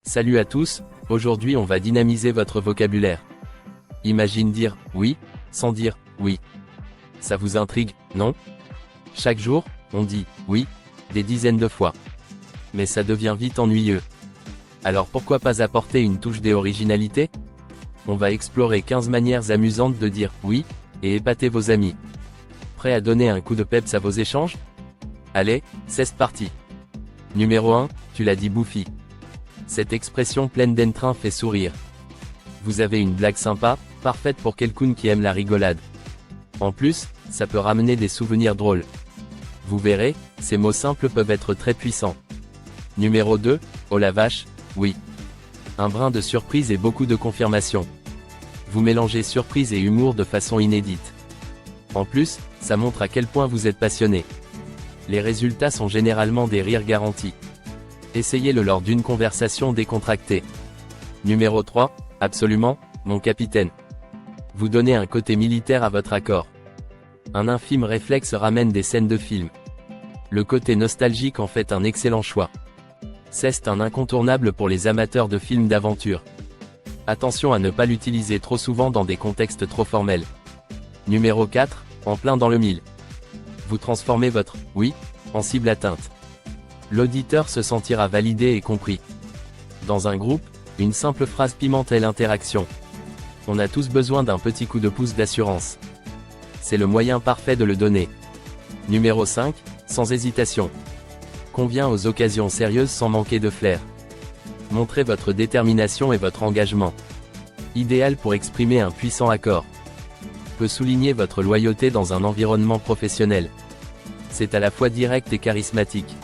Salut à tous, aujourd'hui on va dynamiser votre vocabulaire. Imagine dire « oui » sans dire « oui ». Ça vous intrigue, non? Chaque jour, on dit « oui » des dizaines de fois. Mais ça devient vite ennuyeux. Alors pourquoi pas apporter une touche d'originalité? On va explorer 15 manières amusantes de dire « oui » et épater vos amis. Prêt à donner un coup de peps à vos échanges? Allez, c'est parti. Numéro 1, tu l'as dit bouffi. Cette expression pleine d'entrain fait sourire. Vous avez une blague sympa, parfaite pour quelqu'un qui aime la rigolade. En plus, ça peut ramener des souvenirs drôles. Vous verrez, ces mots simples peuvent être très puissants. Numéro 2, oh la vache, oui. Un brin de surprise et beaucoup de confirmation. Vous mélangez surprise et humour de façon inédite. En plus, ça montre à quel point vous êtes passionné. Les résultats sont généralement des rires garantis. Essayez-le lors d'une conversation décontractée. Numéro 3, absolument, mon capitaine. Vous donnez un côté militaire à votre accord. Un infime réflexe ramène des scènes de film. Le côté nostalgique en fait un excellent choix. C'est un incontournable pour les amateurs de films d'aventure. Attention à ne pas l'utiliser trop souvent dans des contextes trop formels. Numéro 4, en plein dans le mille. Vous transformez votre « oui » en cible atteinte. L'auditeur se sentira validé et compris. Dans un groupe, une simple phrase pimente l'interaction. On a tous besoin d'un petit coup de pouce d'assurance. C'est le moyen parfait de le donner. Numéro 5, sans hésitation. Convient aux occasions sérieuses sans manquer de flair. Montrez votre détermination et votre engagement. Idéal pour exprimer un puissant accord. Peut souligner votre loyauté dans un environnement professionnel. C'est à la fois direct et charismatique.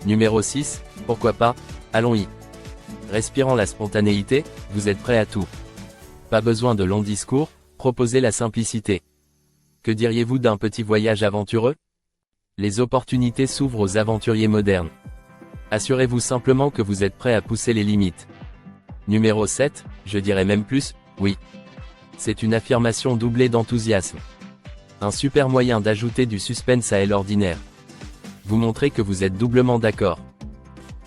Numéro 6, pourquoi pas, allons-y. Respirant la spontanéité, vous êtes prêt à tout. Pas besoin de longs discours, proposez la simplicité. Que diriez-vous d'un petit voyage aventureux? Les opportunités s'ouvrent aux aventuriers modernes. Assurez-vous simplement que vous êtes prêt à pousser les limites. Numéro 7, je dirais même plus, oui. C'est une affirmation doublée d'enthousiasme. Un super moyen d'ajouter du suspense à l'ordinaire. Vous montrez que vous êtes doublement d'accord.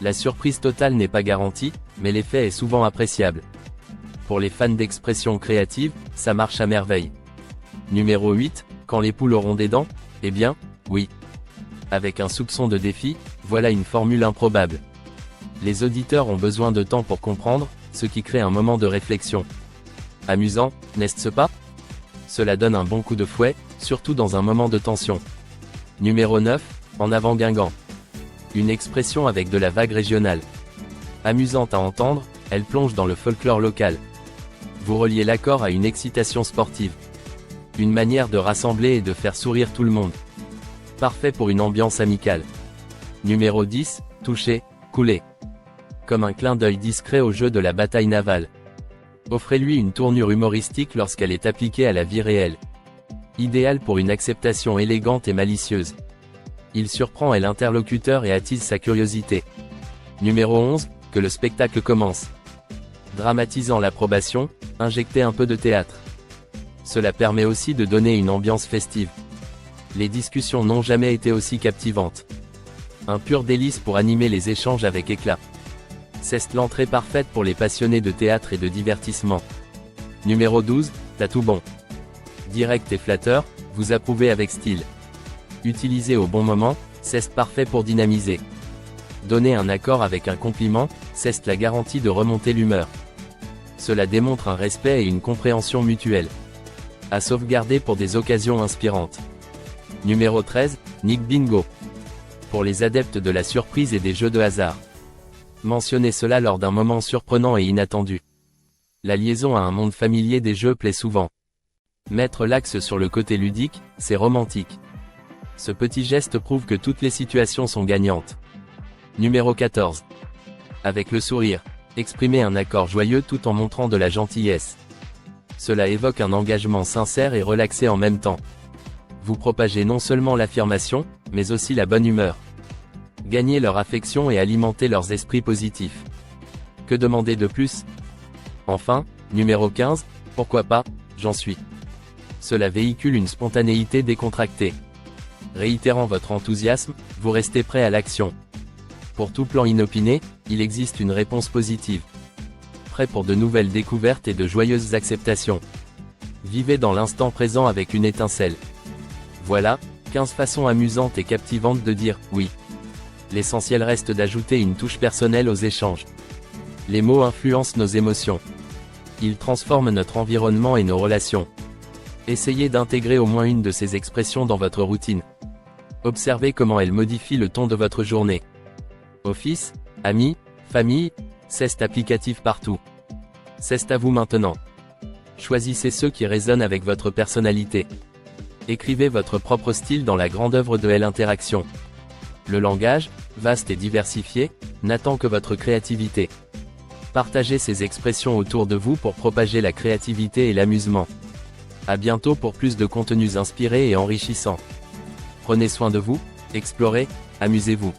La surprise totale n'est pas garantie, mais l'effet est souvent appréciable. Pour les fans d'expression créative, ça marche à merveille. Numéro 8, quand les poules auront des dents? Eh bien, oui. Avec un soupçon de défi, voilà une formule improbable. Les auditeurs ont besoin de temps pour comprendre, ce qui crée un moment de réflexion. Amusant, n'est-ce pas? Cela donne un bon coup de fouet, surtout dans un moment de tension. Numéro 9, en avant Guingamp. Une expression avec de la vague régionale. Amusante à entendre, elle plonge dans le folklore local. Vous reliez l'accord à une excitation sportive. Une manière de rassembler et de faire sourire tout le monde. Parfait pour une ambiance amicale. Numéro 10, toucher, couler. Comme un clin d'œil discret au jeu de la bataille navale. Offrez-lui une tournure humoristique lorsqu'elle est appliquée à la vie réelle. Idéal pour une acceptation élégante et malicieuse. Il surprend l'interlocuteur et attise sa curiosité. Numéro 11, que le spectacle commence. Dramatisant l'approbation, injectez un peu de théâtre. Cela permet aussi de donner une ambiance festive. Les discussions n'ont jamais été aussi captivantes. Un pur délice pour animer les échanges avec éclat. C'est l'entrée parfaite pour les passionnés de théâtre et de divertissement. Numéro 12, t'as tout bon. Direct et flatteur, vous approuvez avec style. Utilisé au bon moment, c'est parfait pour dynamiser. Donner un accord avec un compliment, c'est la garantie de remonter l'humeur. Cela démontre un respect et une compréhension mutuelle. À sauvegarder pour des occasions inspirantes. Numéro 13, Nick Bingo. Pour les adeptes de la surprise et des jeux de hasard. Mentionnez cela lors d'un moment surprenant et inattendu. La liaison à un monde familier des jeux plaît souvent. Mettre l'axe sur le côté ludique, c'est romantique. Ce petit geste prouve que toutes les situations sont gagnantes. Numéro 14. Avec le sourire, exprimez un accord joyeux tout en montrant de la gentillesse. Cela évoque un engagement sincère et relaxé en même temps. Vous propagez non seulement l'affirmation, mais aussi la bonne humeur. Gagnez leur affection et alimentez leurs esprits positifs. Que demander de plus? Enfin, numéro 15, pourquoi pas, j'en suis. Cela véhicule une spontanéité décontractée. Réitérant votre enthousiasme, vous restez prêt à l'action. Pour tout plan inopiné, il existe une réponse positive. Prêt pour de nouvelles découvertes et de joyeuses acceptations. Vivez dans l'instant présent avec une étincelle. Voilà, 15 façons amusantes et captivantes de dire « oui ». L'essentiel reste d'ajouter une touche personnelle aux échanges. Les mots influencent nos émotions. Ils transforment notre environnement et nos relations. Essayez d'intégrer au moins une de ces expressions dans votre routine. Observez comment elles modifient le ton de votre journée. Office, amis, famille, c'est applicatif partout. C'est à vous maintenant. Choisissez ceux qui résonnent avec votre personnalité. Écrivez votre propre style dans la grande œuvre de l'interaction. Le langage, vaste et diversifié, n'attend que votre créativité. Partagez ces expressions autour de vous pour propager la créativité et l'amusement. À bientôt pour plus de contenus inspirés et enrichissants. Prenez soin de vous, explorez, amusez-vous.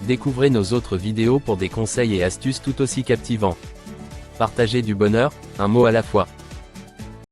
Découvrez nos autres vidéos pour des conseils et astuces tout aussi captivants. Partagez du bonheur, un mot à la fois.